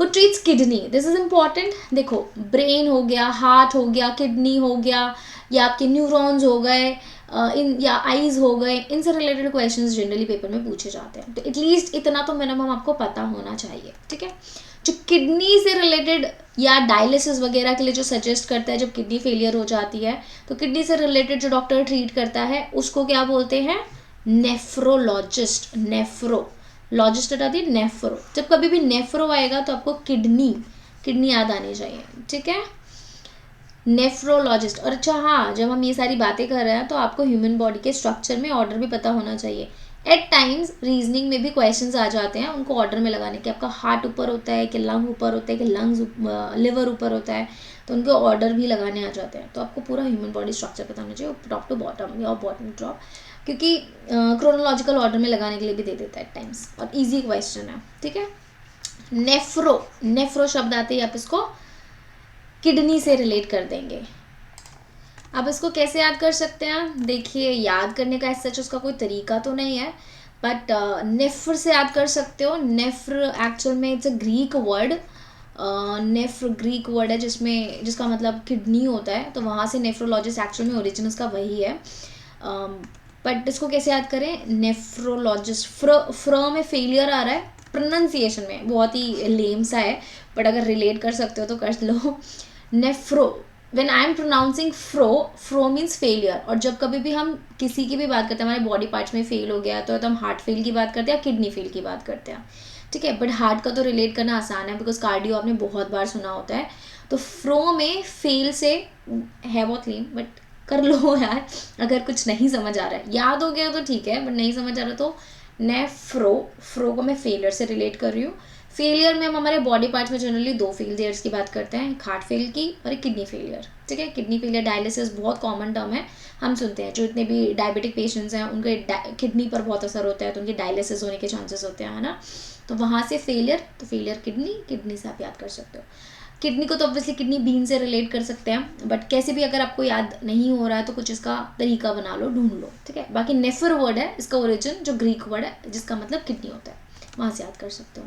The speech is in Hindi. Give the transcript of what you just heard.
Who treats kidney, this is important. देखो ब्रेन हो गया, हार्ट हो गया, किडनी हो गया, या आपके न्यूरॉन्स हो गए, इन या आईज हो गए, इनसे रिलेटेड क्वेश्चंस जनरली पेपर में पूछे जाते हैं। तो एटलीस्ट इतना तो मिनिमम आपको पता होना चाहिए, ठीक है। जो किडनी से रिलेटेड या डायलिसिस वगैरह के लिए जो सजेस्ट करता है, जब किडनी फेलियर हो जाती है तो किडनी से रिलेटेड जो डॉक्टर ट्रीट करता है उसको क्या बोलते हैं, नेफ्रोलॉजिस्ट। नेफ्रोलॉजिस्ट हटा दिए, नेफ्रो। जब कभी भी नेफ्रो आएगा तो आपको किडनी किडनी याद आनी चाहिए, ठीक है, नेफ्रोलॉजिस्ट। और अच्छा हाँ, जब हम ये सारी बातें कर रहे हैं तो आपको ह्यूमन बॉडी के स्ट्रक्चर में ऑर्डर भी पता होना चाहिए। एट टाइम्स रीजनिंग में भी क्वेश्चंस आ जाते हैं उनको ऑर्डर में लगाने के, आपका हार्ट ऊपर होता है कि लंग ऊपर होता है कि लंग्स लिवर ऊपर होता है, तो उनको ऑर्डर भी लगाने आ जाते हैं। तो आपको पूरा ह्यूमन बॉडी स्ट्रक्चर पता होना चाहिए, टॉप टू बॉटम या बॉटम टू टॉप, क्योंकि क्रोनोलॉजिकल ऑर्डर में लगाने के लिए भी दे देता है एट टाइम्स, और ईजी क्वेश्चन है, ठीक है। नेफ्रो, नेफ्रो शब्द आते ही आप इसको किडनी से रिलेट कर देंगे। अब इसको कैसे याद कर सकते हैं, देखिए याद करने का सच उसका कोई तरीका तो नहीं है, बट नेफ्र से याद कर सकते हो। नेफ्र एक्चुअल में it's a Greek word, nephr Greek word है जिसका मतलब किडनी होता है, तो वहाँ से नेफ्रोलॉजिस्ट एक्चुअल में ओरिजिन उसका वही है। बट इसको कैसे याद करें, नेफ्रोलॉजिस्ट, फ्र में फेलियर आ रहा है, प्रोनाउंसिएशन में बहुत ही लेम सा है, बट अगर रिलेट कर सकते हो तो कर लो। Nephro, when I am pronouncing fro means failure. और जब कभी भी हम किसी की भी बात करते हैं, हमारे बॉडी पार्ट्स में फेल हो गया तो हम हार्ट फेल की बात करते हैं या किडनी फेल की बात करते हैं, ठीक है। बट हार्ट का तो रिलेट करना आसान है बिकॉज कार्डियो आपने बहुत बार सुना होता है। तो फ्रो में फेल से है बहुत लेम, बट कर लो यार, अगर कुछ नहीं समझ आ रहा है, याद हो गया तो ठीक है, बट नहीं समझ आ रहा तो नेफ्रो, फ्रो को मैं फेलियर से रिलेट कर रही हूँ। फेलियर में हम हमारे बॉडी पार्ट्स में जनरली दो फेलियर्स की बात करते हैं, एक हार्ट फेल की और एक किडनी फेलियर, ठीक है। किडनी फेलियर, डायलिसिस बहुत कॉमन टर्म है, हम सुनते हैं। जो इतने भी डायबिटिक पेशेंट्स हैं उनके किडनी पर बहुत असर होता है तो उनकी डायलिसिस होने के चांसेस होते हैं, है ना। तो वहाँ से फेलियर, तो फेलियर किडनी, किडनी से आप याद कर सकते हो। किडनी को तो ऑब्वियसली किडनी बीन से रिलेट कर सकते हैं, बट कैसे भी अगर आपको याद नहीं हो रहा है तो कुछ इसका तरीका बना लो, ढूंढ लो, ठीक है। बाकी नेफर वर्ड है, इसका ओरिजिन जो ग्रीक वर्ड है जिसका मतलब किडनी होता है, वहाँ से याद कर सकते हो।